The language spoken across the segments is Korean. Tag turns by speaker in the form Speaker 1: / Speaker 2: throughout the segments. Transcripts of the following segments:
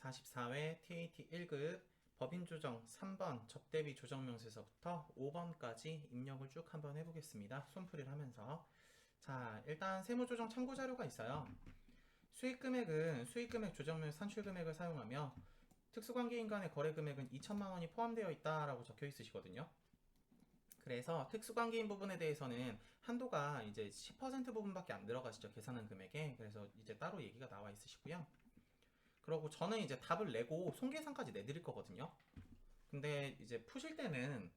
Speaker 1: 44회 TAT 1급 법인 조정 3번 접대비 조정 명세서부터 5번까지 입력을 쭉 한번 해보겠습니다. 손풀이를 하면서. 자, 일단 세무조정 참고 자료가 있어요. 수익금액은 수익금액 조정명 산출금액을 사용하며 특수관계인 간의 거래금액은 2천만 원이 포함되어 있다라고 적혀 있으시거든요. 그래서 특수관계인 부분에 대해서는 한도가 이제 10% 부분밖에 안 들어가시죠. 계산한 금액에. 그래서 이제 따로 얘기가 나와 있으시고요. 그러고 저는 이제 답을 내고 손계산까지 내드릴 거거든요. 근데 이제 푸실 때는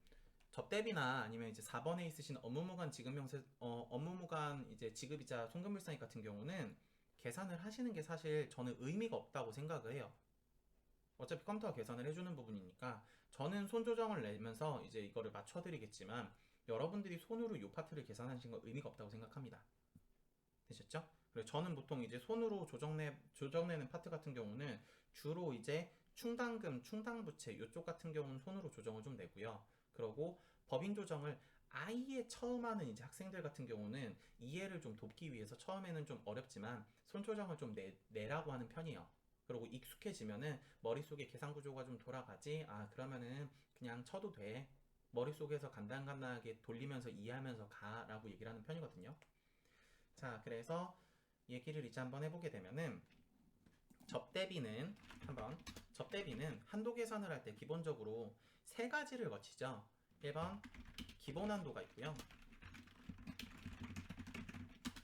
Speaker 1: 접대비나 아니면 이제 4번에 있으신 업무무관 지급명세, 업무무관 이제 지급이자 송금불상액 같은 경우는 계산을 하시는 게 사실 저는 의미가 없다고 생각을 해요. 어차피 컴퓨터가 계산을 해주는 부분이니까 저는 손 조정을 내면서 이제 이거를 맞춰드리겠지만 여러분들이 손으로 이 파트를 계산하시는 건 의미가 없다고 생각합니다. 되셨죠? 그리고 저는 보통 이제 손으로 조정내는 파트 같은 경우는 주로 이제 충당금, 충당부채 이쪽 같은 경우는 손으로 조정을 좀 내고요. 그리고 법인 조정을 아예 처음 하는 이제 학생들 같은 경우는 이해를 좀 돕기 위해서 처음에는 좀 어렵지만 손 조정을 좀 내라고 하는 편이에요. 그리고 익숙해지면은 머릿속에 계산 구조가 좀 돌아가지, 아, 그러면은 그냥 쳐도 돼. 머릿속에서 간단간단하게 돌리면서 이해하면서 가라고 얘기를 하는 편이거든요. 자, 그래서 얘기를 이제 한번 해보게 되면은 접대비는 접대비는 한도 계산을 할 때 기본적으로 세 가지를 거치죠. 1번 기본 한도가 있고요.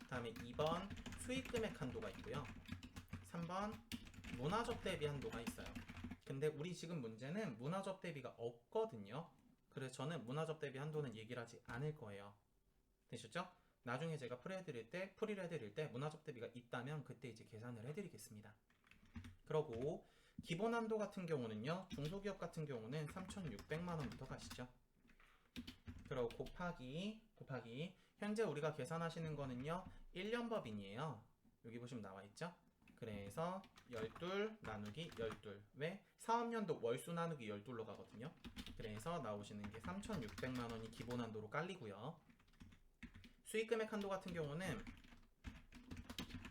Speaker 1: 다음에 2번 수익금액 한도가 있고요. 3번 문화접대비 한도가 있어요. 근데 우리 지금 문제는 문화접대비가 없거든요. 그래서 저는 문화접대비 한도는 얘기를 하지 않을 거예요. 되셨죠? 나중에 제가 풀이를 해드릴 때 문화적 대비가 있다면 그때 이제 계산을 해드리겠습니다. 그러고 기본 한도 같은 경우는요, 중소기업 같은 경우는 3,600만 원부터 가시죠. 그리고 곱하기 현재 우리가 계산하시는 거는요 1년 법인이에요. 여기 보시면 나와 있죠. 그래서 12 나누기 12. 왜? 사업연도 월수 나누기 12로 가거든요. 그래서 나오시는 게 3,600만 원이 기본 한도로 깔리고요. 수익금액 한도 같은 경우는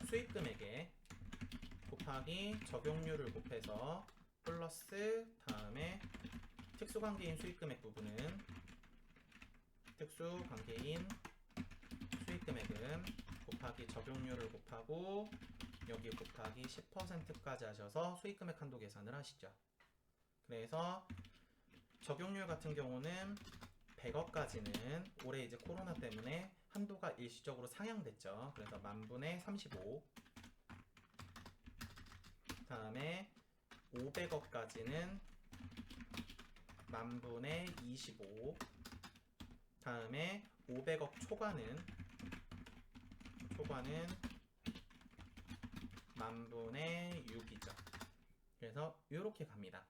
Speaker 1: 수익금액에 곱하기 적용률을 곱해서 플러스 다음에 특수관계인 수익금액 부분은 특수관계인 수익금액은 곱하기 적용률을 곱하고 여기 곱하기 10%까지 하셔서 수익금액 한도 계산을 하시죠. 그래서 적용률 같은 경우는 100억까지는 올해 이제 코로나 때문에 한도가 일시적으로 상향됐죠. 그래서 만분의 35. 다음에 500억까지는 만분의 25. 다음에 500억 초과는 만분의 6이죠. 그래서 이렇게 갑니다.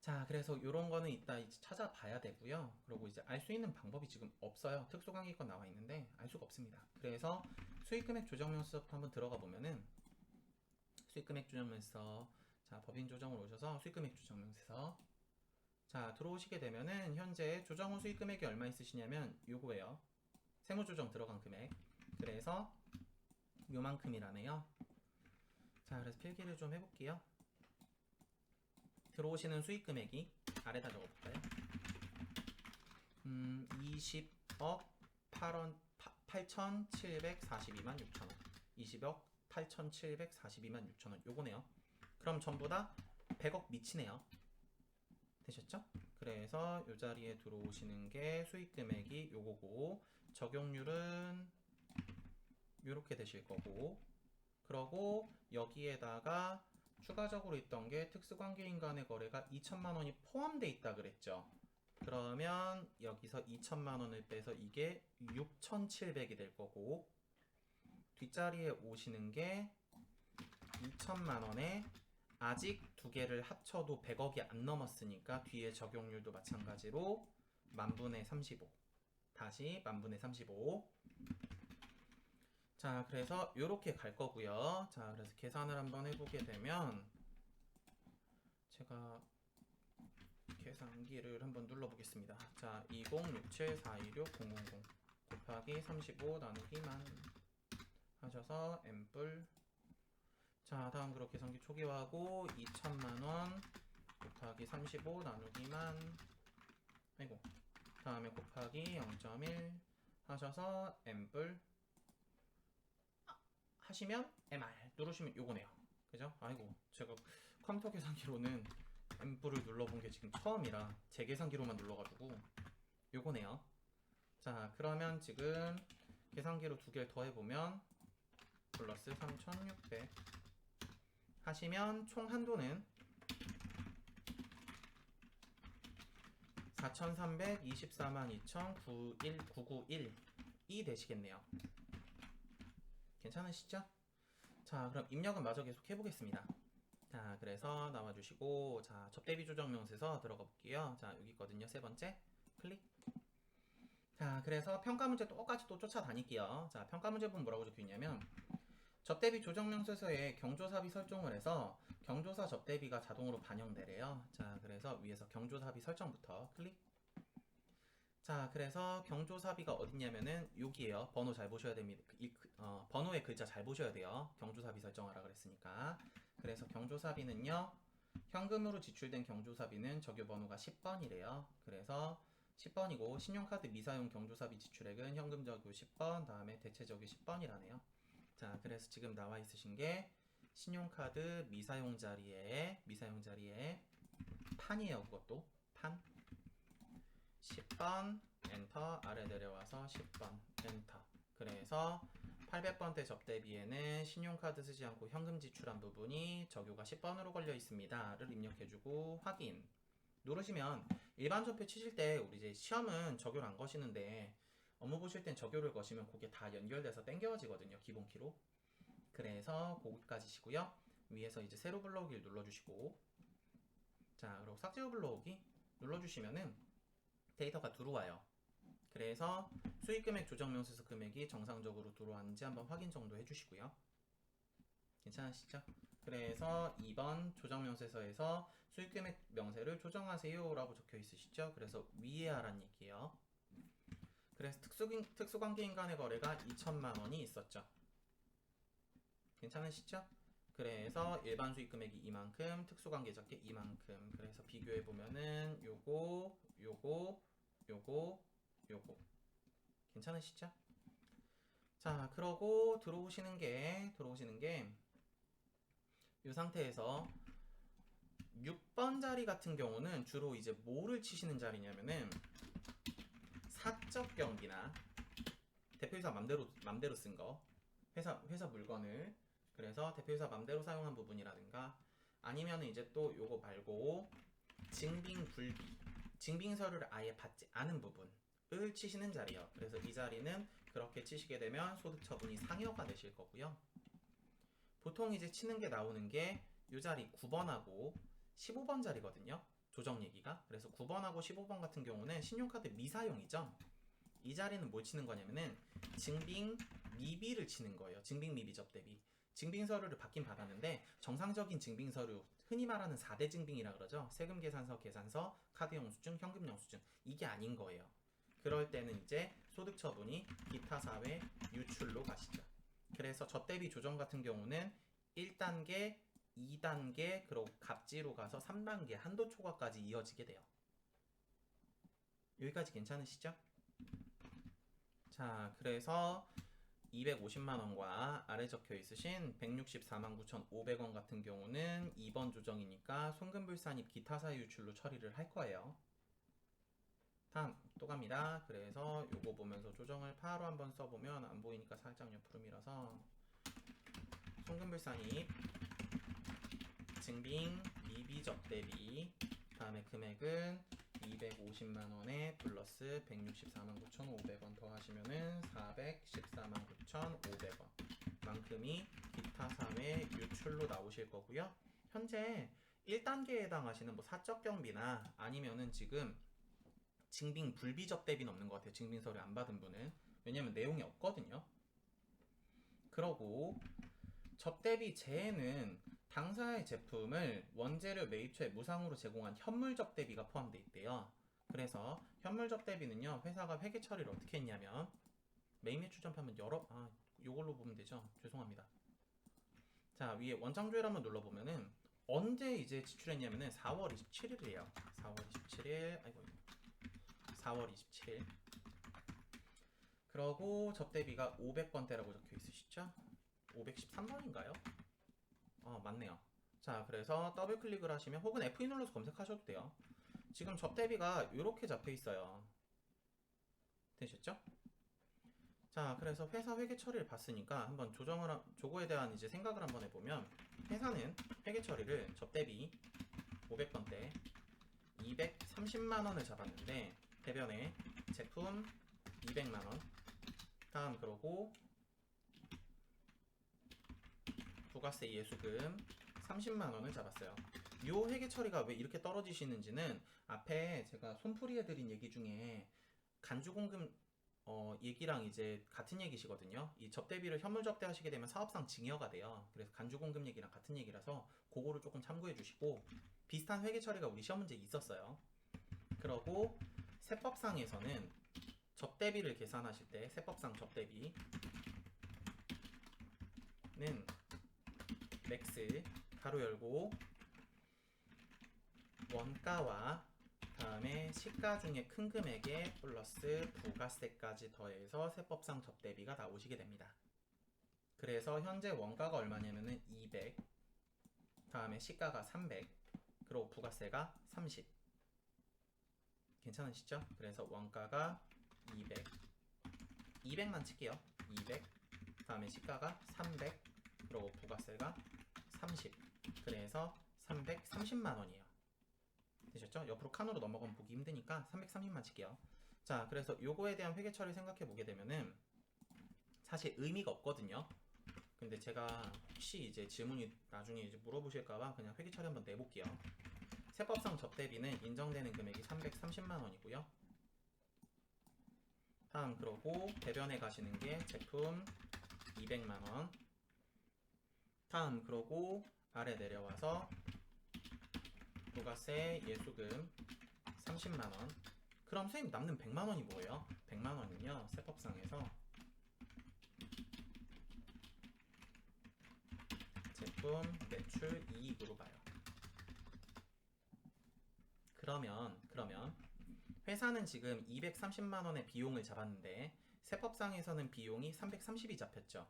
Speaker 1: 자, 그래서 이런 거는 이따 이제 찾아봐야 되고요. 그리고 이제 알 수 있는 방법이 지금 없어요. 특수강의권 나와 있는데 알 수가 없습니다. 그래서 수익금액 조정명세서부터 한번 들어가 보면은 수익금액 조정명세서, 자, 법인 조정을 오셔서 수익금액 조정명세서, 자, 들어오시게 되면은 현재 조정 후 수익금액이 얼마 있으시냐면 요거예요. 세무조정 들어간 금액. 그래서 요만큼이라네요. 자, 그래서 필기를 좀 해볼게요. 들어오시는 수익금액이 아래다 적어볼까요? 20억 8,742만 6천원. 20억 8,742만 6천원. 요거네요. 그럼 전부 다 100억 미치네요. 되셨죠? 그래서 요 자리에 들어오시는 게 수익금액이 요거고, 적용률은 요렇게 되실 거고, 그러고 여기에다가 추가적으로 있던 게 특수관계인 간의 거래가 2천만 원이 포함되어 있다 그랬죠. 그러면 여기서 2천만 원을 빼서 이게 6,700이 될 거고, 뒷자리에 오시는 게 2천만 원에 아직 두 개를 합쳐도 100억이 안 넘었으니까 뒤에 적용률도 마찬가지로 만분의 35. 다시 만분의 35. 자, 그래서 이렇게 갈 거고요. 자, 그래서 계산을 한번 해보게 되면 제가 계산기를 한번 눌러보겠습니다. 자, 20674260000 곱하기 35 나누기 만 하셔서 n뿔 자, 다음 그룹 계산기 초기화하고 2천만원 곱하기 35 나누기만 아이고 다음에 곱하기 0.1 하셔서 M뿔 하시면 MR 누르시면 요거네요. 그죠? 아이고 제가 컴퓨터 계산기로는 M뿔을 눌러본 게 지금 처음이라 제 계산기로만 눌러가지고 요거네요. 자, 그러면 지금 계산기로 두 개를 더해보면 플러스 3600 하시면 총 한도는 4324,291,991이 되시겠네요. 괜찮으시죠? 자, 그럼 입력은 마저 계속 해보겠습니다. 자, 그래서 나와주시고, 자, 접대비 조정 명세서 들어가 볼게요. 자, 여기 있거든요. 세 번째. 클릭. 자, 그래서 평가 문제 똑같이 또 쫓아다닐게요. 자, 평가 문제 보면 뭐라고 적혀 있냐면, 접대비 조정 명세서에 경조사비 설정을 해서 경조사 접대비가 자동으로 반영되래요. 자, 그래서 위에서 경조사비 설정부터 클릭. 자, 그래서 경조사비가 어딨냐면은 여기에요. 번호 잘 보셔야 됩니다. 번호의 글자 잘 보셔야 돼요. 경조사비 설정하라 그랬으니까. 그래서 경조사비는요. 현금으로 지출된 경조사비는 적요 번호가 10번이래요. 그래서 10번이고 신용카드 미사용 경조사비 지출액은 현금 적요 10번 다음에 대체 적요 10번이라네요. 자, 그래서 지금 나와 있으신 게 신용카드 미사용 자리에 판이에요. 그것도 판 10번 엔터 아래 내려와서 10번 엔터. 그래서 800번대 접대비에는 신용카드 쓰지 않고 현금 지출한 부분이 적요가 10번으로 걸려 있습니다를 입력해주고 확인 누르시면 일반 전표 치실 때 우리 이제 시험은 적요를 안 거시는데 업무 보실 땐 적요를 거시면 그게 다 연결돼서 땡겨지거든요. 기본키로. 그래서 거기까지시고요. 위에서 이제 세로 불러오기를 눌러주시고 자, 그리고 삭제 후 불러오기 눌러주시면은 데이터가 들어와요. 그래서 수익금액 조정명세서 금액이 정상적으로 들어왔는지 한번 확인 정도 해주시고요. 괜찮으시죠? 그래서 2번 조정명세서에서 수익금액 명세를 조정하세요 라고 적혀 있으시죠? 그래서 위에 하란 얘기예요. 그래서 특수관계인 간의 거래가 2천만원이 있었죠. 괜찮으시죠? 그래서 일반 수익 금액이 이만큼, 특수관계 적게 이만큼. 그래서 비교해 보면은 요거 괜찮으시죠? 자, 그러고 들어오시는 게 이 상태에서 6번 자리 같은 경우는 주로 이제 뭐를 치시는 자리냐면은 사적 경비나 대표이사 맘대로 쓴 거, 회사 물건을 그래서 대표이사 맘대로 사용한 부분이라든가 아니면 이제 또 요거 말고 증빙서류를 아예 받지 않은 부분을 치시는 자리예요. 그래서 이 자리는 그렇게 치시게 되면 소득 처분이 상여가 되실 거고요. 보통 이제 치는 게 나오는 게 이 자리 9번하고 15번 자리거든요. 조정 얘기가. 그래서 9번하고 15번 같은 경우는 신용카드 미사용이죠. 이 자리는 뭘 치는 거냐면은 증빙 미비를 치는 거예요. 증빙 미비 접대비. 증빙서류를 받긴 받았는데 정상적인 증빙서류 흔히 말하는 4대 증빙이라 그러죠. 세금 계산서, 카드 영수증, 현금 영수증 이게 아닌 거예요. 그럴 때는 이제 소득 처분이 기타 사회 유출로 가시죠. 그래서 접대비 조정 같은 경우는 1단계, 2단계, 그리고 갑지로 가서 3단계 한도 초과까지 이어지게 돼요. 여기까지 괜찮으시죠? 자, 그래서 250만원과 아래 적혀 있으신 164만 9,500원 같은 경우는 2번 조정이니까 송금불산입 기타 사유 유출로 처리를 할 거예요. 다음 또 갑니다. 그래서 요거 보면서 조정을 바로 한번 써보면 안 보이니까 살짝 옆으로 밀어서 송금불산입 증빙 미비 접대비 다음에 금액은 250만원에 플러스 164만 9,500원 더하시면은 414만 9,500원 만큼이 기타 사회 유출로 나오실 거고요. 현재 1단계에 해당하시는 뭐 사적 경비나 아니면은 지금 증빙 불비 접대비는 없는 것 같아요. 증빙서류 안 받은 분은. 왜냐면 내용이 없거든요. 그러고 접대비 제에는 당사의 제품을 원재료 매입처에 무상으로 제공한 현물 접대비가 포함되어 있대요. 그래서 현물 접대비는요. 회사가 회계 처리를 어떻게 했냐면 매입 매출 전파면 요걸로 보면 되죠. 죄송합니다. 자, 위에 원장조회를 한번 눌러보면은 언제 이제 지출했냐면은 4월 27일이에요. 4월 27일, 아이고, 4월 27일. 그러고 접대비가 500번대라고 적혀 있으시죠? 513번인가요? 맞네요. 자, 그래서 더블 클릭을 하시면 혹은 F2 눌러서 검색하셔도 돼요. 지금 접대비가 이렇게 잡혀 있어요. 되셨죠? 자, 그래서 회사 회계 처리를 봤으니까 한번 조거에 대한 이제 생각을 한번 해보면 회사는 회계 처리를 접대비 500번대 230만 원을 잡았는데 대변에 제품 200만 원, 다음 그러고 부가세 예수금 30만 원을 잡았어요. 요 회계 처리가 왜 이렇게 떨어지시는지는 앞에 제가 손풀이 해드린 얘기 중에 간주공금 얘기랑 이제 같은 얘기시거든요. 이 접대비를 현물 접대하시게 되면 사업상 증여가 돼요. 그래서 간주공금 얘기랑 같은 얘기라서 그거를 조금 참고해 주시고 비슷한 회계 처리가 우리 시험 문제에 있었어요. 그러고 세법상에서는 접대비를 계산하실 때 세법상 접대비는 맥스 가로 열고 원가와 다음에 시가 중에 큰 금액에 플러스 부가세까지 더해서 세법상 접대비가 나오시게 됩니다. 그래서 현재 원가가 얼마냐면은 200, 다음에 시가가 300, 그리고 부가세가 30. 괜찮으시죠? 그래서 원가가 200, 200만 칠게요. 200, 다음에 시가가 300, 그리고 부가세가 30. 그래서 330만 원이에요. 되셨죠? 옆으로 칸으로 넘어가면 보기 힘드니까 330만 칠게요. 자, 그래서 요거에 대한 회계 처리 생각해 보게 되면은 사실 의미가 없거든요. 근데 제가 혹시 이제 질문이 나중에 이제 물어보실까봐 그냥 회계 처리 한번 내볼게요. 세법상 접대비는 인정되는 금액이 330만 원이고요. 다음 그러고 대변에 가시는 게 제품 200만 원. 다음 그러고 아래 내려와서 부가세 예수금 30만원. 그럼 선생님 남는 100만원이 뭐예요? 100만원은요 세법상에서 제품 매출 이익으로 봐요. 그러면 회사는 지금 230만원의 비용을 잡았는데 세법상에서는 비용이 330이 잡혔죠.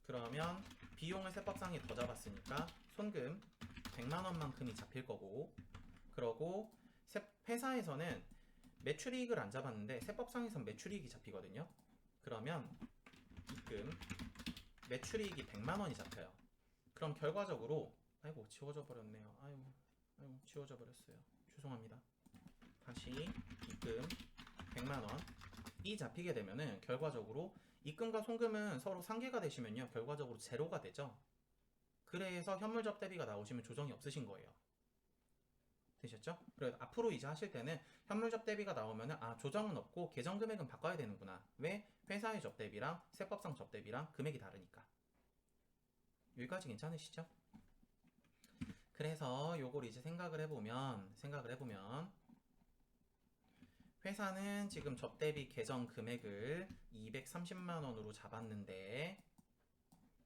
Speaker 1: 그러면 비용을 세법상에 더 잡았으니까 손금 100만원만큼이 잡힐 거고, 그러고 회사에서는 매출이익을 안 잡았는데 세법상에선 매출이익이 잡히거든요. 그러면 입금 매출이익이 100만원이 잡혀요. 그럼 결과적으로 아이고 지워져 버렸네요. 아이고 지워져 버렸어요. 죄송합니다. 다시 입금 100만원이 잡히게 되면은 결과적으로 입금과 송금은 서로 상계가 되시면요 결과적으로 제로가 되죠. 그래서 현물 접대비가 나오시면 조정이 없으신 거예요. 되셨죠? 그래서 앞으로 이제 하실 때는 현물 접대비가 나오면은 조정은 없고 계정 금액은 바꿔야 되는구나. 왜? 회사의 접대비랑 세법상 접대비랑 금액이 다르니까. 여기까지 괜찮으시죠? 그래서 요걸 이제 생각을 해보면 회사는 지금 접대비 계정 금액을 230만원으로 잡았는데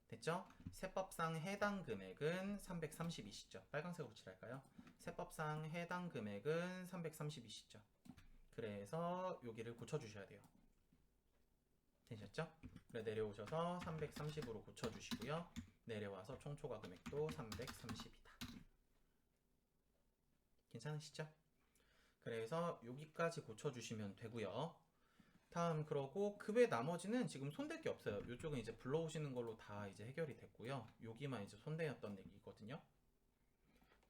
Speaker 1: 됐죠? 세법상 해당 금액은 330이시죠. 빨간색으로 칠할까요? 세법상 해당 금액은 330이시죠. 그래서 여기를 고쳐주셔야 돼요. 되셨죠? 그래 내려오셔서 330으로 고쳐주시고요. 내려와서 총 초과 금액도 330이다. 괜찮으시죠? 그래서 여기까지 고쳐주시면 되고요. 다음 그러고 그 외 나머지는 지금 손댈 게 없어요. 이쪽은 이제 불러오시는 걸로 다 이제 해결이 됐고요. 여기만 이제 손대였던 얘기거든요.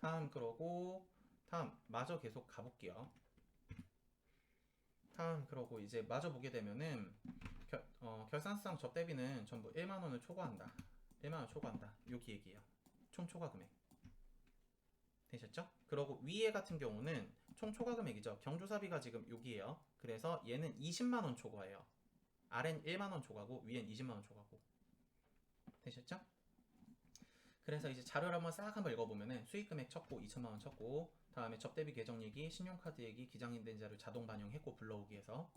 Speaker 1: 다음 그러고 다음 마저 계속 가볼게요. 다음 그러고 이제 마저 보게 되면은 결산상 접대비는 전부 1만원을 초과한다. 1만원 초과한다. 여기 얘기예요. 총 초과 금액. 되셨죠? 그러고 위에 같은 경우는 총 초과 금액이죠. 경조사비가 지금 여기에요. 그래서 얘는 20만원 초과예요. 아래는 1만원 초과고 위엔 20만원 초과고. 되셨죠? 그래서 이제 자료를 한번 싹 한번 읽어보면은 수익금액 쳤고 2천만원 쳤고 다음에 접대비 계정 얘기, 신용카드 얘기, 기장인된 자료 자동 반영했고 불러오기 해서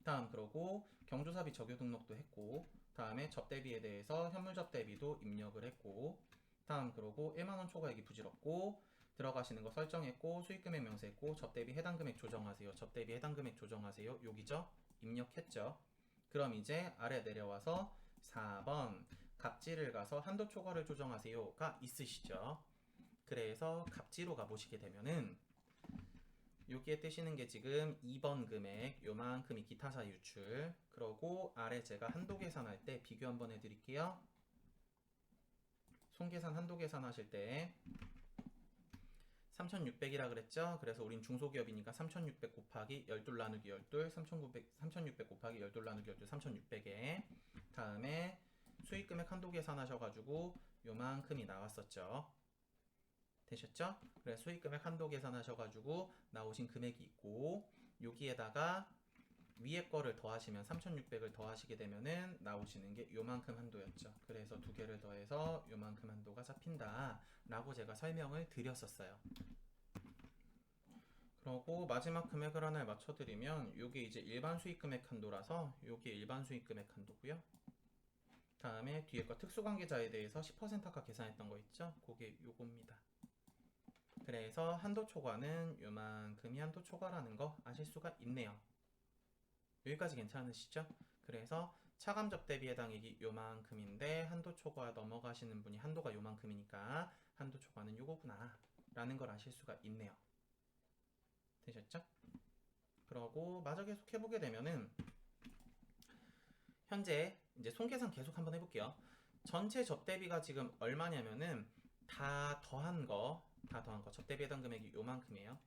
Speaker 1: 다음 그러고 경조사비 적요 등록도 했고 다음에 접대비에 대해서 현물 접대비도 입력을 했고, 다음 그러고 1만원 초과액이 부질없고 들어가시는 거 설정했고 수익금액 명세했고 접대비 해당 금액 조정하세요. 접대비 해당 금액 조정하세요. 여기죠? 입력했죠. 그럼 이제 아래 내려와서 4번 갑지를 가서 한도 초과를 조정하세요가 있으시죠. 그래서 갑지로 가보시게 되면은 여기에 뜨시는 게 지금 2번 금액 요만큼이 기타사 유출, 그러고 아래 제가 한도 계산할 때 비교 한번 해드릴게요. 손계산 한도 계산 하실 때 3600이라 그랬죠? 그래서 우린 중소기업이니까 3600 곱하기 12 나누기 12, 3600 곱하기 12 나누기 12, 3600에 다음에 수익금액 한도 계산하셔가지고 요만큼이 나왔었죠. 되셨죠? 그래서 수익금액 한도 계산하셔가지고 나오신 금액이 있고, 여기에다가 위에 거를 더하시면 3600을 더하시게 되면은 나오시는 게 요만큼 한도였죠. 그래서 두 개를 더해서 요만큼 한도가 잡힌다 라고 제가 설명을 드렸었어요. 그러고 마지막 금액을 하나 맞춰드리면 요게 이제 일반 수익금액 한도라서 요게 일반 수익금액 한도고요. 다음에 뒤에 거 특수관계자에 대해서 10% 아까 계산했던 거 있죠? 그게 요겁니다. 그래서 한도 초과는 요만큼이 한도 초과라는 거 아실 수가 있네요. 여기까지 괜찮으시죠? 그래서 차감 접대비 해당액이 요만큼인데 한도 초과 넘어가시는 분이 한도가 요만큼이니까 한도 초과는 요거구나 라는 걸 아실 수가 있네요. 되셨죠? 그러고 마저 계속 해보게 되면은 현재 이제 손계산 계속 한번 해볼게요. 전체 접대비가 지금 얼마냐면은 다 더한 거 접대비 해당 금액이 요만큼이에요.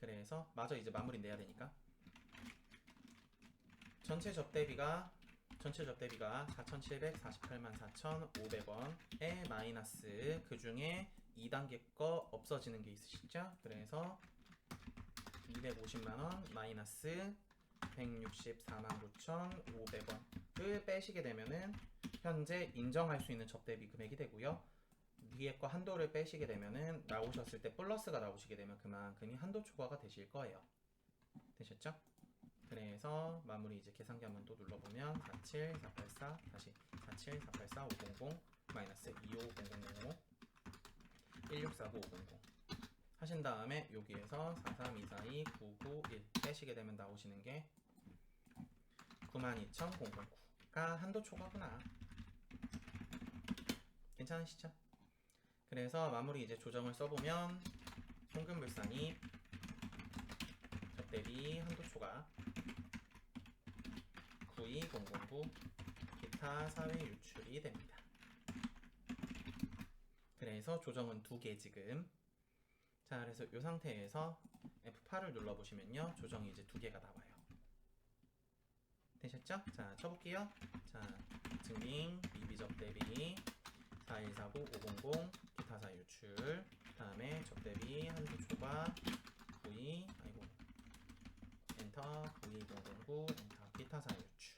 Speaker 1: 그래서 마저 이제 마무리 내야 되니까 전체 접대비가 4,748만 4,500원에 마이너스 그 중에 2단계 거 없어지는 게 있으시죠? 그래서 250만원 마이너스 164만 9,500원을 빼시게 되면은 현재 인정할 수 있는 접대비 금액이 되고요. 위에 거 한도를 빼시게 되면은 나오셨을 때 플러스가 나오시게 되면 그만큼이 한도 초과가 되실 거예요. 되셨죠? 그래서 마무리 이제 계산기 한번 또 눌러보면 47484 다시 47484 500 마이너스 25000 1649 500 하신 다음에 여기에서 43242 991 빼시게 되면 나오시는 게 92,009가 한도 초과구나. 괜찮으시죠? 그래서 마무리 이제 조정을 써보면 송금불산이 접대비 한도 초과 92009 기타 사회 유출이 됩니다. 그래서 조정은 2개 지금. 자, 그래서 이 상태에서 F8을 눌러보시면요 조정이 이제 2개가 나와요. 되셨죠? 자, 쳐볼게요. 자, 증빙 미비접대비 4149 500 기타사 유출, 다음에 접대비 한도 초과 92 엔터 92009 엔터 기타사 유출.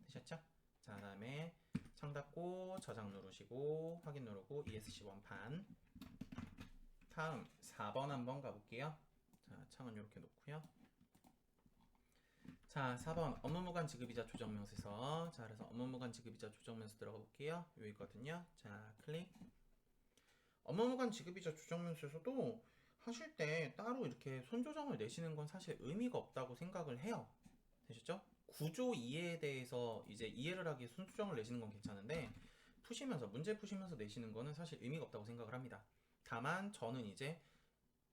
Speaker 1: 되셨죠? 자, 다음에 창 닫고 저장 누르시고 확인 누르고 ESC 원판. 다음 4번 한번 가볼게요. 자, 창은 이렇게 놓고요. 자, 4번 업무무관 지급이자 조정명세서. 자, 그래서 업무무관 지급이자 조정명세 들어가 볼게요. 여기 있거든요. 자, 클릭. 업무무관 지급이자 조정명세서도 하실 때 따로 이렇게 손조정을 내시는 건 사실 의미가 없다고 생각을 해요. 되셨죠? 구조 이해에 대해서 이제 이해를 하기 위해 손조정을 내시는 건 괜찮은데 문제 푸시면서 내시는 거는 사실 의미가 없다고 생각을 합니다. 다만 저는 이제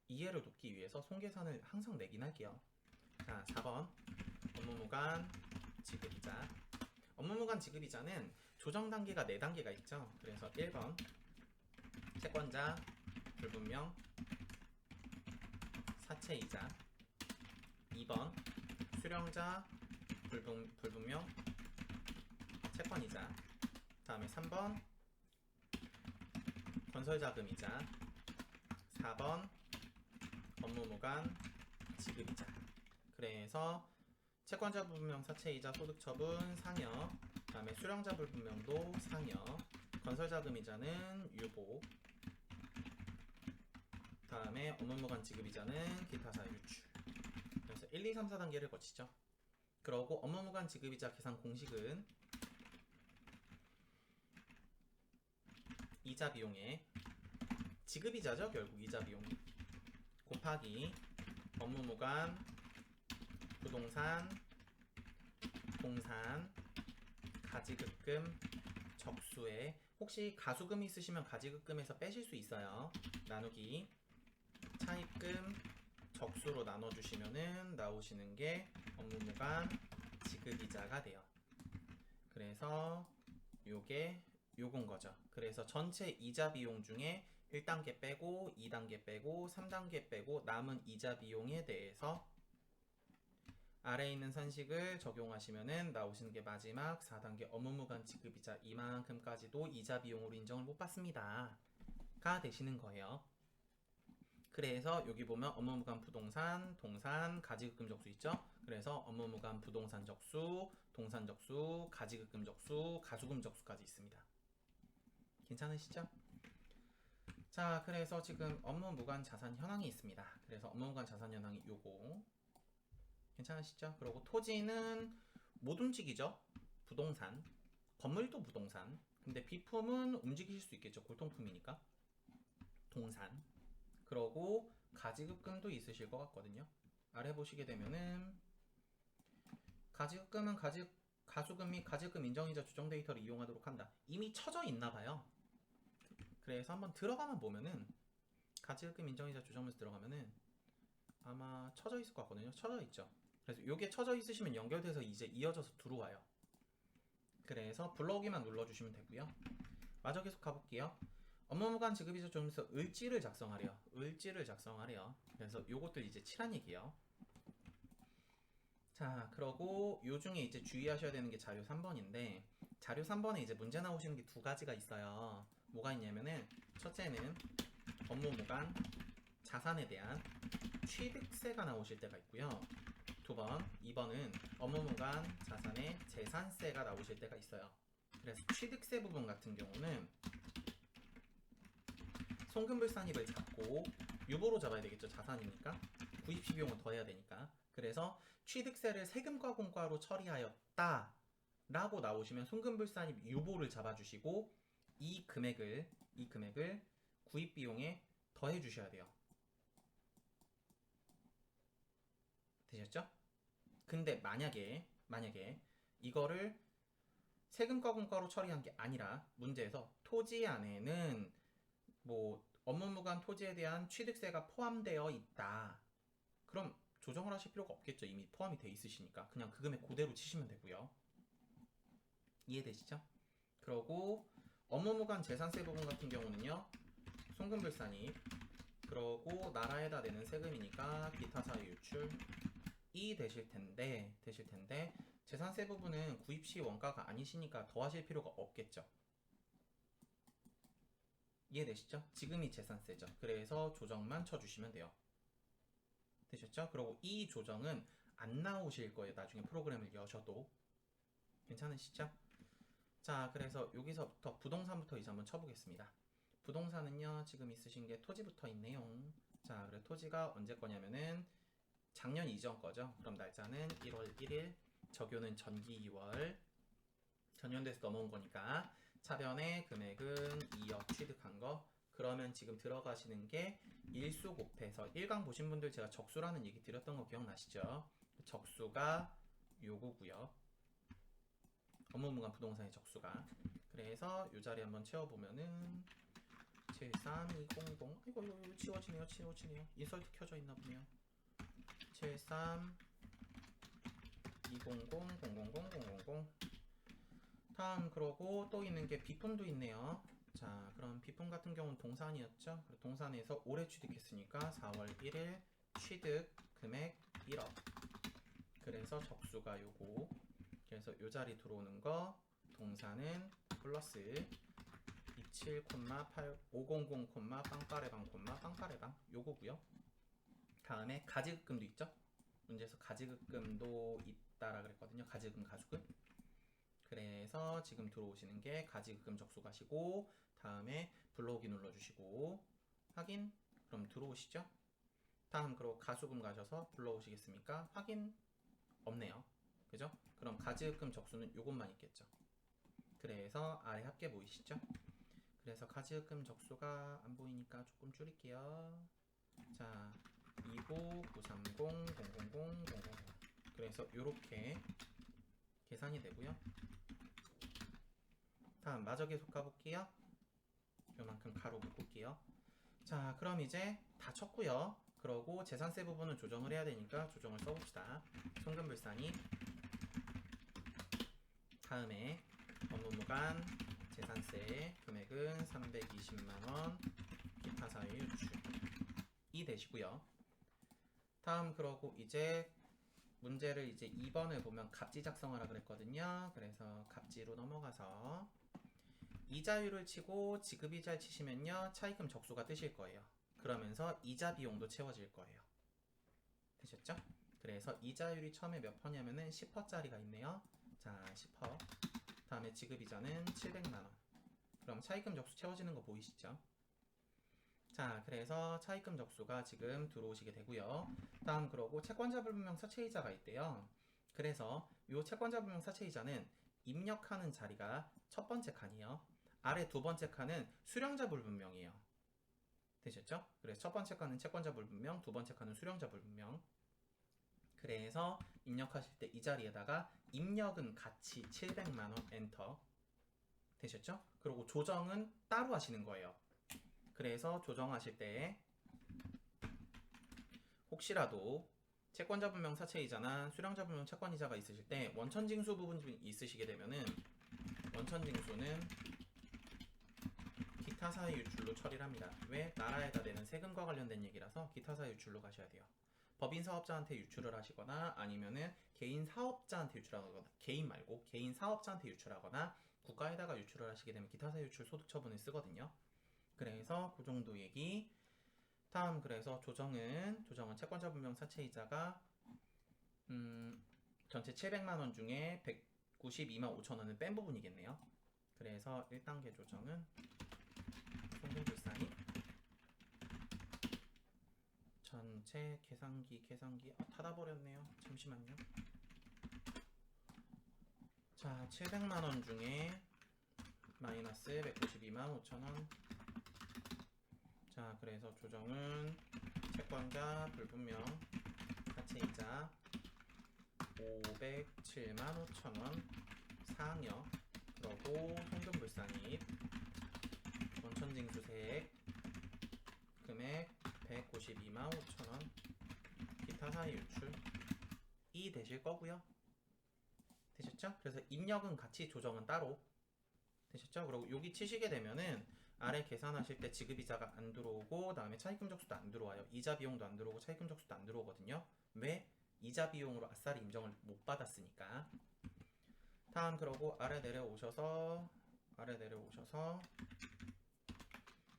Speaker 1: 이해를 돕기 위해서 손계산을 항상 내긴 할게요. 자, 4번 업무무관 지급이자. 업무무관 지급이자는 조정 단계가 4단계가 있죠. 그래서 1번 채권자 불분명 사채이자, 2번 수령자 불분명 채권이자, 다음에 3번 건설자금이자, 4번 업무무관 지급이자. 그래서 채권자 불분명 사채이자 소득처분 상여, 다음에 수령자 불분명도 상여, 건설자금이자는 유보, 다음에 업무무관 지급이자는 기타사 유출. 그래서 1, 2, 3, 4단계를 거치죠. 그러고 업무무관 지급이자 계산 공식은 이자 비용에 지급이자죠. 결국 이자 비용이 곱하기 업무무관 부동산 동산 가지급금 적수에 혹시 가수금 있으시면 가지급금에서 빼실 수 있어요. 나누기 차입금 적수로 나눠주시면은 나오시는 게 업무무관 지급이자가 돼요. 그래서 요게 요건 거죠. 그래서 전체 이자 비용 중에 1단계 빼고 2단계 빼고 3단계 빼고 남은 이자 비용에 대해서 아래에 있는 산식을 적용하시면은 나오시는 게 마지막 4단계 업무무관 지급이자 이만큼까지도 이자 비용으로 인정을 못 받습니다 가 되시는 거예요. 그래서 여기 보면 업무무관 부동산, 동산, 가지급금 적수 있죠? 그래서 업무무관 부동산 적수, 동산 적수, 가지급금 적수, 가수금 적수까지 있습니다. 괜찮으시죠? 자, 그래서 지금 업무무관 자산 현황이 있습니다. 그래서 업무무관 자산 현황이 요거 괜찮으시죠? 그리고 토지는 못 움직이죠? 부동산, 건물도 부동산. 근데 비품은 움직이실 수 있겠죠? 골동품이니까. 동산. 그러고 가지급금도 있으실 것 같거든요. 아래 보시게 되면은 가지급금은 가수금 및 가지급금 인정이자 조정 데이터를 이용하도록 한다. 이미 쳐져 있나 봐요. 그래서 한번 들어가만 보면은 가지급금 인정이자 조정면서 들어가면은 아마 쳐져 있을 것 같거든요. 쳐져 있죠. 그래서 요게 쳐져 있으시면 연결돼서 이제 이어져서 들어와요. 그래서 불러오기만 눌러주시면 되고요. 마저 계속 가볼게요. 업무무관 지급이자 조정면서 을지를 작성하래요. 을지를 작성하래요. 그래서 요것들 이제 칠한 얘기예요. 자, 그러고 요 중에 이제 주의하셔야 되는 게 자료 3번인데 자료 3번에 이제 문제 나오시는 게 두 가지가 있어요. 뭐가 있냐면은 첫째는 업무무관 자산에 대한 취득세가 나오실 때가 있고요. 2번은 업무무관 자산의 재산세가 나오실 때가 있어요. 그래서 취득세 부분 같은 경우는 송금불산입을 잡고 유보로 잡아야 되겠죠. 자산이니까 구입시 비용을 더해야 되니까. 그래서 취득세를 세금과 공과로 처리하였다 라고 나오시면 송금불산입 유보를 잡아주시고 이 금액을 구입비용에 더해 주셔야 돼요. 되셨죠? 근데 만약에 이거를 세금과 공과로 처리한 게 아니라 문제에서 토지 안에는 뭐 업무무관 토지에 대한 취득세가 포함되어 있다. 그럼 조정을 하실 필요가 없겠죠. 이미 포함이 돼 있으시니까 그냥 그 금액 그대로 치시면 되고요. 이해되시죠? 그러고 업무무관 재산세 부분 같은 경우는요. 송금불산입 그러고 나라에다 내는 세금이니까 기타 사유 유출이 되실 텐데 재산세 부분은 구입시 원가가 아니시니까 더하실 필요가 없겠죠. 이해되시죠? 지금이 재산세죠. 그래서 조정만 쳐주시면 돼요. 되셨죠? 그리고 이 조정은 안 나오실 거예요. 나중에 프로그램을 여셔도. 괜찮으시죠? 자, 그래서 여기서부터 부동산부터 이제 한번 쳐보겠습니다. 부동산은요, 지금 있으신 게 토지부터 있네요. 자, 그래 토지가 언제 거냐면은 작년 이전 거죠. 그럼 날짜는 1월 1일, 적요는 전기 2월, 전년도에서 넘어온 거니까 차변의 금액은 2억 취득한 거. 그러면 지금 들어가시는 게 일수 곱해서 1강 보신 분들 제가 적수라는 얘기 드렸던 거 기억나시죠? 적수가 요거고요. 업무무관 부동산의 적수가. 그래서 이 자리 한번 채워보면은 73200 이거 치워지네요. 인설트 켜져 있나 보네요. 73 200 000 000 다음 그러고 또 있는 게 비품도 있네요. 자, 그럼 비품 같은 경우는 동산이었죠. 동산에서 올해 취득했으니까 4월 1일 취득 금액 1억. 그래서 적수가 요거. 그래서 요 자리 들어오는 거 동산은 플러스 27, 500, 빵빠레방 요거고요. 다음에 가지급금도 있죠. 문제에서 가지급금도 있다라 그랬거든요. 가지급금, 가수급. 그래서 지금 들어오시는 게 가지급금 적수가시고 다음에 불러오기 눌러주시고 확인. 그럼 들어오시죠. 다음 그리고 가수금 가셔서 불러오시겠습니까? 확인. 없네요. 그죠? 그럼 가지급금 적수는 요것만 있겠죠. 그래서 아래 합계 보이시죠? 그래서 가지금 적수가 안 보이니까 조금 줄일게요. 자, 29930000000. 그래서 이렇게 계산이 되고요. 다음 마저 계속 가볼게요. 요만큼 가로 묶을게요. 자, 그럼 이제 다 쳤고요. 그러고 재산세 부분은 조정을 해야 되니까 조정을 써봅시다. 송금불산이 다음에 업무무관 재산세 금액은 320만원 기타 사유 유출이 되시고요. 다음 그러고 이제 문제를 이제 2번을 보면 갑지 작성하라 그랬거든요. 그래서 갑지로 넘어가서 이자율을 치고 지급이자를 치시면요, 차입금 적수가 뜨실 거예요. 그러면서 이자 비용도 채워질 거예요. 되셨죠? 그래서 이자율이 처음에 몇 퍼냐면은 10%짜리가 있네요. 자, 10%. 다음에 지급이자는 700만원. 그럼 차입금 적수 채워지는 거 보이시죠? 자, 그래서 차입금 적수가 지금 들어오시게 되고요. 다음 그러고 채권자 불분명 사채이자가 있대요. 그래서 이 채권자 불분명 사채이자는 입력하는 자리가 첫 번째 칸이요. 아래 두 번째 칸은 수령자 불분명이에요. 되셨죠? 그래서 첫 번째 칸은 채권자 불분명, 두 번째 칸은 수령자 불분명. 그래서 입력하실 때 이 자리에다가 입력은 같이 700만원 엔터. 되셨죠? 그리고 조정은 따로 하시는 거예요. 그래서 조정하실 때 혹시라도 채권자 불명 사채이자나 수령자 불명 채권이자가 있으실 때 원천징수 부분이 있으시게 되면은 원천징수는 기타사유 유출로 처리를 합니다. 왜? 나라에다 내는 세금과 관련된 얘기라서 기타사유 유출로 가셔야 돼요. 법인 사업자한테 유출을 하시거나 아니면은 개인 사업자한테 유출하거나, 개인 말고 개인 사업자한테 유출하거나 국가에다가 유출을 하시게 되면 기타사유 유출 소득 처분을 쓰거든요. 그래서 그 정도 얘기. 다음 그래서 조정은 채권자 불명 사채이자가 전체 700만원 중에 192만 5천원은 뺀 부분이겠네요. 그래서 1단계 조정은 송금불산이 전체 계산기 닫아버렸네요. 잠시만요. 자, 700만원 중에 마이너스 192만 5천원. 자, 그래서 조정은 채권자 불분명 사채이자 507만 5천원 상여. 그러고 송금불산입 원천징수세액 금액 192만 5천원 기타 사유 유출이 되실 거고요. 되셨죠? 그래서 입력은 같이 조정은 따로. 되셨죠? 그리고 여기 치시게 되면은 아래 계산하실 때 지급이자가 안 들어오고 다음에 차입금 적수도 안 들어와요. 이자 비용도 안 들어오고 차입금 적수도 안 들어오거든요. 왜? 이자 비용으로 아싸리 인정을 못 받았으니까. 다음 그러고 아래 내려오셔서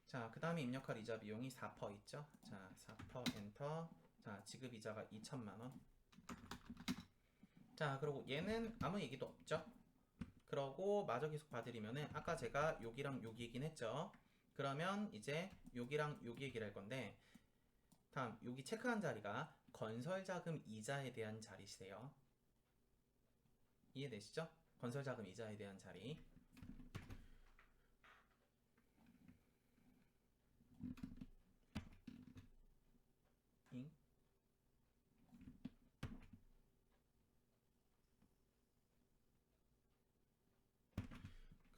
Speaker 1: 자, 그 다음에 입력할 이자 비용이 4% 있죠? 자, 4% 엔터. 자, 지급이자가 2천만원. 자, 그리고 얘는 아무 얘기도 없죠? 그러고 마저 계속 봐드리면은 아까 제가 여기랑 여기 얘기는 했죠? 그러면 이제 여기랑 여기 얘기를 할 건데 다음 여기 체크한 자리가 건설자금 이자에 대한 자리세요. 이해되시죠? 건설자금 이자에 대한 자리.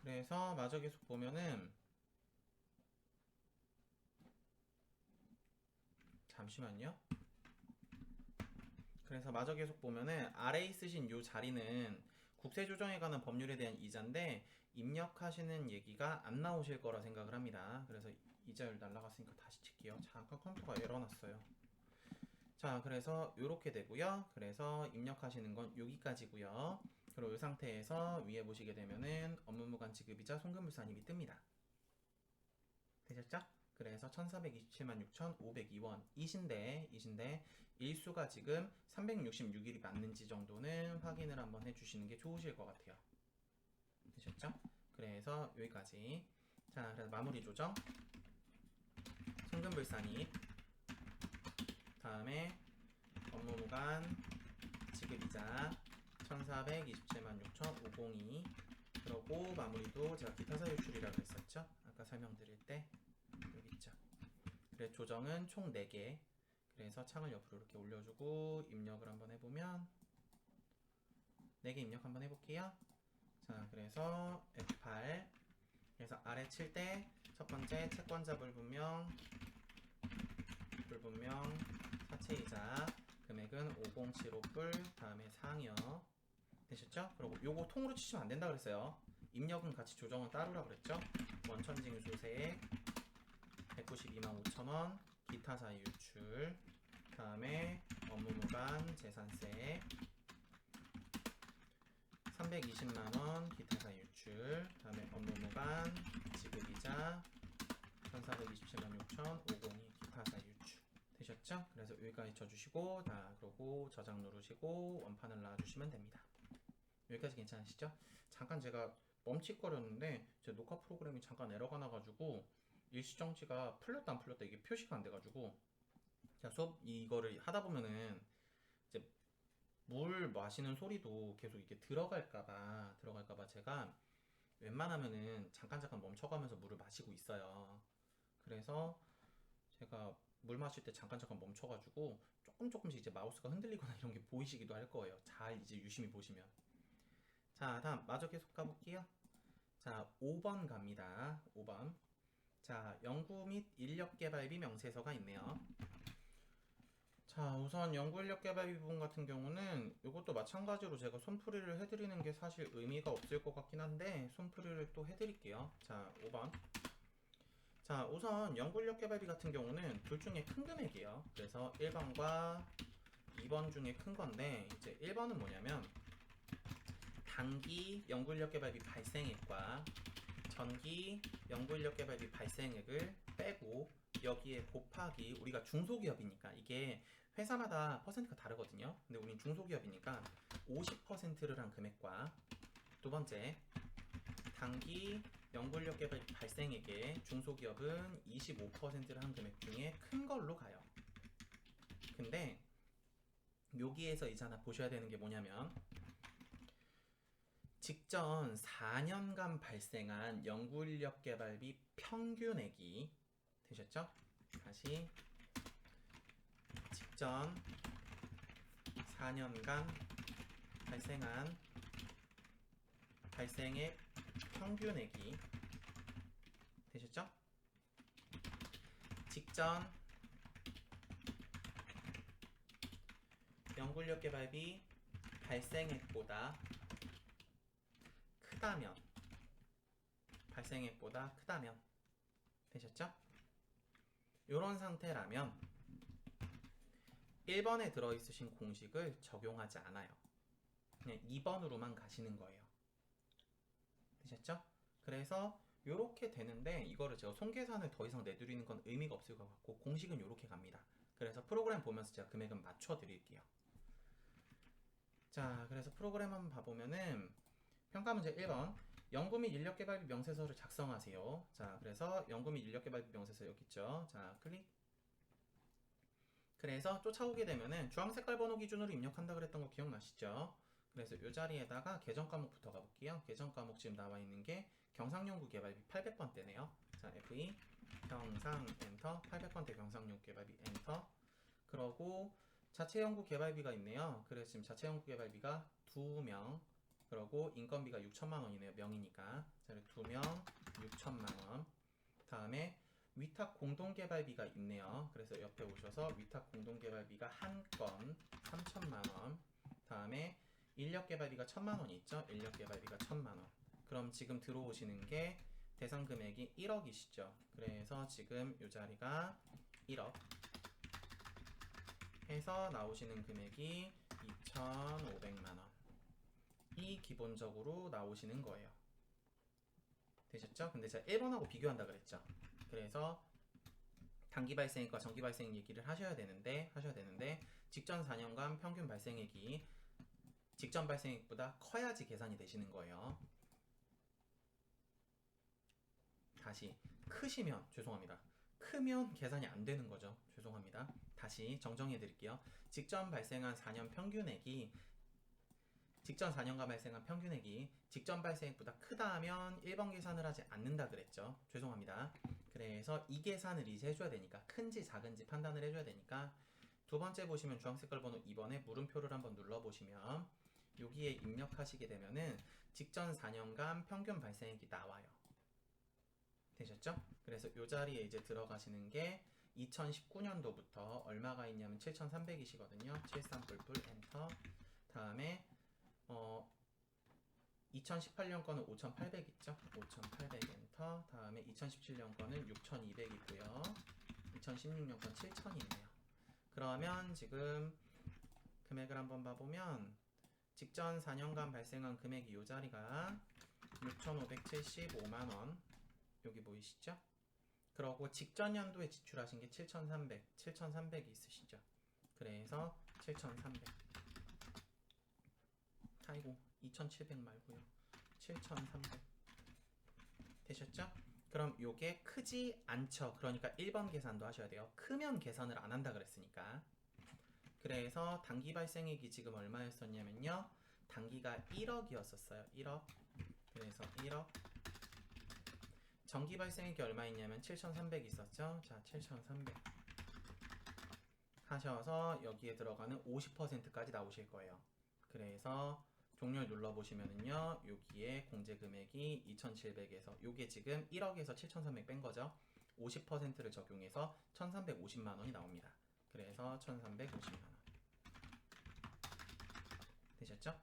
Speaker 1: 그래서 마저 계속 보면은 잠시만요. 그래서 마저 계속 보면은 아래에 있으신 요 자리는 국세조정에 관한 법률에 대한 이자인데 입력하시는 얘기가 안 나오실 거라 생각을 합니다. 그래서 이자율 날라갔으니까 다시 칠게요. 잠깐 컴퓨터가 에러 났어요. 자, 그래서 요렇게 되고요. 그래서 입력하시는 건 여기까지고요. 그리고 이 상태에서 위에 보시게 되면은 업무무관 지급이자 송금불산입이 뜹니다. 되셨죠? 그래서 1427만 6,502원 이신데 일수가 지금 366일이 맞는지 정도는 확인을 한번 해주시는 게 좋으실 것 같아요. 되셨죠? 그래서 여기까지. 자, 그래서 마무리 조정 송금불산입 다음에 업무무관 지급이자 1427만 6,502 그러고 마무리도 제가 기타 사유 출이라고 했었죠? 아까 설명드릴 때 여기 있죠. 그래 조정은 총 4개. 그래서 창을 옆으로 이렇게 올려주고 입력을 한번 해보면 4개 입력 한번 해볼게요. 자, 그래서 F8. 그래서 아래 칠 때 첫 번째 채권자 불분명 사채이자 금액은 5075불 다음에 상여 되셨죠? 그리고 요거 통으로 치시면 안 된다 그랬어요. 입력은 같이 조정은 따로라 그랬죠? 원천징수세액 192만 5천원 기타 사유 유출 다음에 업무무관 재산세 320만원 기타 사유 유출 다음에 업무무관 지급이자 1427만 6천 502 기타 사유 유출 되셨죠? 그래서 여기까지 쳐주시고 그러고 저장 누르시고 원판을 놔주시면 됩니다. 여기까지 괜찮으시죠? 잠깐 제가 멈칫거렸는데 제 녹화 프로그램이 잠깐 에러가 나가지고 일시정지가 풀렸다 안 풀렸다 이게 표시가 안 돼가지고 제가 수업 이거를 하다 보면은 이제 물 마시는 소리도 계속 이게 들어갈까봐 제가 웬만하면은 잠깐 멈춰가면서 물을 마시고 있어요. 그래서 제가 물 마실 때 잠깐 멈춰가지고 조금씩 이제 마우스가 흔들리거나 이런 게 보이시기도 할 거예요. 잘 이제 유심히 보시면. 자, 다음 마저 계속 가볼게요. 자, 5번 갑니다. 5번. 자, 연구 및 인력개발비 명세서가 있네요. 자, 우선 연구인력개발비 부분 같은 경우는 이것도 마찬가지로 제가 손풀이를 해드리는 게 사실 의미가 없을 것 같긴 한데 손풀이를 또 해드릴게요. 자, 5번. 자, 우선 연구인력개발비 같은 경우는 둘 중에 큰 금액이에요. 그래서 1번과 2번 중에 큰 건데 이제 1번은 뭐냐면 단기 연구인력개발비 발생액과 전기 연구인력개발비 발생액을 빼고 여기에 곱하기 우리가 중소기업이니까 이게 회사마다 퍼센트가 다르거든요. 근데 우린 중소기업이니까 50%를 한 금액과 두 번째 단기 연구인력개발비 발생액에 중소기업은 25%를 한 금액 중에 큰 걸로 가요. 근데 여기에서 이제 하나 보셔야 되는 게 뭐냐면 직전 4년간 발생한 연구인력개발비 평균액이 되셨죠? 다시 직전 4년간 발생한 발생액 평균액이 되셨죠? 직전 연구인력개발비 발생액보다 크다면 되셨죠? 이런 상태라면 1번에 들어있으신 공식을 적용하지 않아요. 그냥 2번으로만 가시는 거예요. 되셨죠? 그래서 이렇게 되는데 이거를 제가 손계산을 더 이상 내드리는 건 의미가 없을 것 같고 공식은 이렇게 갑니다. 그래서 프로그램 보면서 제가 금액은 맞춰 드릴게요. 자, 그래서 프로그램 한번 봐보면은 평가문제 1번 연구 및 인력개발비 명세서를 작성하세요. 자, 그래서 연구 및 인력개발비 명세서 여기 있죠. 자, 클릭. 그래서 쫓아오게 되면은 주황 색깔 번호 기준으로 입력한다 그랬던 거 기억나시죠? 그래서 이 자리에다가 계정 과목부터 가볼게요. 계정 과목 지금 나와 있는 게 경상연구 개발비 800번대네요. 자, F2 경상 엔터 800번대 경상연구 개발비 엔터. 그러고 자체 연구 개발비가 있네요. 그래서 지금 자체 연구 개발비가 2명. 그러고 인건비가 6천만 원이네요. 명이니까. 자, 2명 6천만 원. 다음에 위탁 공동개발비가 있네요. 그래서 옆에 오셔서 위탁 공동개발비가 한 건 3천만 원. 다음에 인력개발비가 1천만 원이 있죠. 인력개발비가 1천만 원. 그럼 지금 들어오시는 게 대상 금액이 1억이시죠. 그래서 지금 이 자리가 1억 해서 나오시는 금액이 2,500만 원. 이 기본적으로 나오시는 거예요. 되셨죠? 근데 제가 1번하고 비교한다 그랬죠. 그래서 단기 발생액과 정기 발생액 얘기를 하셔야 되는데 직전 4년간 평균 발생액이 직전 발생액보다 커야지 계산이 되시는 거예요. 다시 크시면 죄송합니다. 크면 계산이 안 되는 거죠. 죄송합니다. 다시 정정해 드릴게요. 직전 발생한 4년 평균액이 직전 4년간 발생한 평균액이 직전 발생액보다 크다 하면 1번 계산을 하지 않는다 그랬죠. 죄송합니다. 그래서 이 계산을 이제 해줘야 되니까 큰지 작은지 판단을 해줘야 되니까 두 번째 보시면 주황색깔 번호 2번에 물음표를 한번 눌러보시면 여기에 입력하시게 되면은 직전 4년간 평균 발생액이 나와요. 되셨죠? 그래서 이 자리에 이제 들어가시는 게 2019년도부터 얼마가 있냐면 7,300이시거든요. 73 뿔뿔 엔터. 다음에 2018년 거는 5,800 있죠? 5,800 엔터. 다음에 2017년 거는 6,200이고요. 2016년 건 7,000이네요. 그러면 지금 금액을 한번 봐보면 직전 4년간 발생한 금액이 이 자리가 6,575만원 여기 보이시죠? 그러고 직전 연도에 지출하신 게 7,300이 있으시죠? 그래서 7,300 아이고 2,700 말고요 7,300 되셨죠? 그럼 요게 크지 않죠? 그러니까 1번 계산도 하셔야 돼요. 크면 계산을 안 한다 그랬으니까. 그래서 단기 발생액이 지금 얼마였었냐면요. 단기가 1억이었었어요. 1억. 그래서 1억. 정기 발생액이 얼마있냐면 7,300 있었죠. 자, 7,300 하셔서 여기에 들어가는 50%까지 나오실 거예요. 그래서 종료를 눌러보시면은요. 여기에 공제 금액이 2,700에서 요게 지금 1억에서 7,300 뺀 거죠. 50%를 적용해서 1,350만 원이 나옵니다. 그래서 1,350만 원. 되셨죠?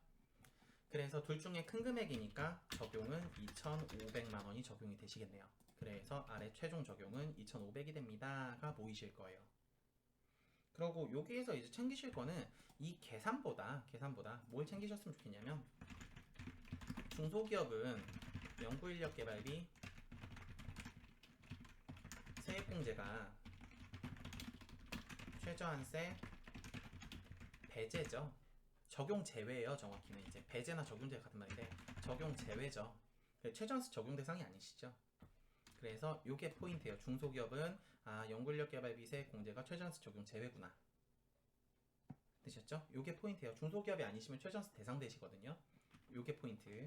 Speaker 1: 그래서 둘 중에 큰 금액이니까 적용은 2,500만 원이 적용이 되시겠네요. 그래서 아래 최종 적용은 2,500이 됩니다가 보이실 거예요. 그리고 여기에서 이제 챙기실 거는 이 계산보다 뭘 챙기셨으면 좋겠냐면 중소기업은 연구인력 개발비 세액공제가 최저한세 배제죠. 적용 제외예요. 정확히는 이제 배제나 적용제가 같은 말인데 적용 제외죠. 최저한세 적용 대상이 아니시죠. 그래서 요게 포인트예요. 중소기업은 연구인력 개발비 세액 공제가 최저한세 적용 제외구나. 되셨죠? 요게 포인트예요. 중소기업이 아니시면 최저한세 대상 되시거든요. 요게 포인트.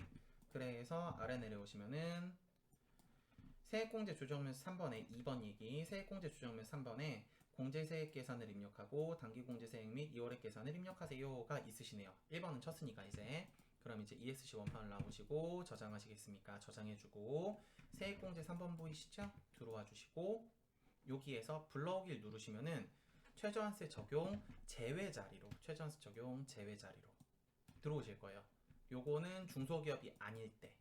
Speaker 1: 그래서 아래 내려오시면은 세액공제 조정면서 3번에 2번 얘기 세액공제 조정면서 3번에 공제세액 계산을 입력하고 단기공제세액 및 2월액 계산을 입력하세요가 있으시네요. 1번은 쳤으니까 이제 그럼 이제 ESC 원판을 나오시고 저장하시겠습니까? 저장해주고 세액공제 3번 보이시죠? 들어와 주시고 여기에서 불러오기를 누르시면은 최저한세 적용 제외 자리로 최저한세 적용 제외 자리로 들어오실 거예요. 요거는 중소기업이 아닐 때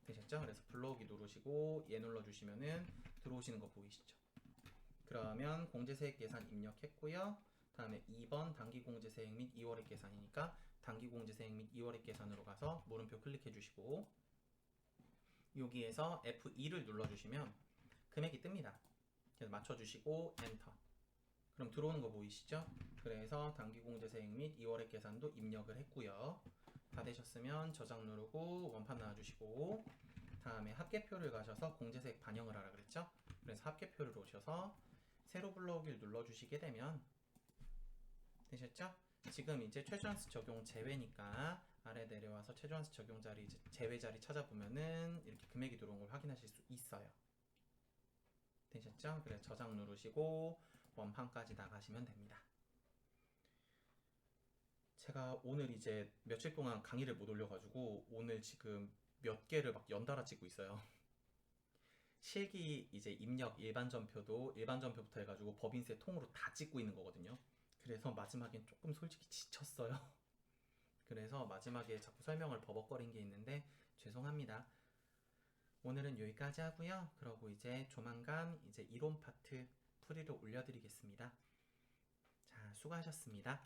Speaker 1: 되셨죠? 그래서 불러오기 누르시고 얘 눌러주시면은 들어오시는 거 보이시죠? 그러면 공제세액 계산 입력했고요. 다음에 2번 단기공제세액 및 2월액 계산이니까 단기공제세액 및 2월액 계산으로 가서 물음표 클릭해 주시고 여기에서 F2를 눌러주시면 금액이 뜹니다. 그래서 맞춰주시고 엔터. 그럼 들어오는 거 보이시죠? 그래서 단기공제세액 및 2월액 계산도 입력을 했고요. 다 되셨으면 저장 누르고 원판 나와주시고 다음에 합계표를 가셔서 공제세액 반영을 하라 그랬죠? 그래서 합계표를 오셔서 새로 불러오기를 눌러주시게 되면 되셨죠? 지금 이제 최저한세 적용 제외니까 아래 내려와서 최저한세 적용 자리 제외 자리 찾아보면은 이렇게 금액이 들어온 걸 확인하실 수 있어요. 되셨죠? 그래서 저장 누르시고 원판까지 나가시면 됩니다. 제가 오늘 이제 며칠 동안 강의를 못 올려가지고 오늘 지금 몇 개를 막 연달아 찍고 있어요. 실기 이제 입력 일반 전표부터 해가지고 법인세 통으로 다 찍고 있는 거거든요. 그래서 마지막엔 조금 솔직히 지쳤어요. 그래서 마지막에 자꾸 설명을 버벅거린 게 있는데 죄송합니다. 오늘은 여기까지 하고요. 그러고 이제 조만간 이제 이론 파트 풀이를 올려드리겠습니다. 자, 수고하셨습니다.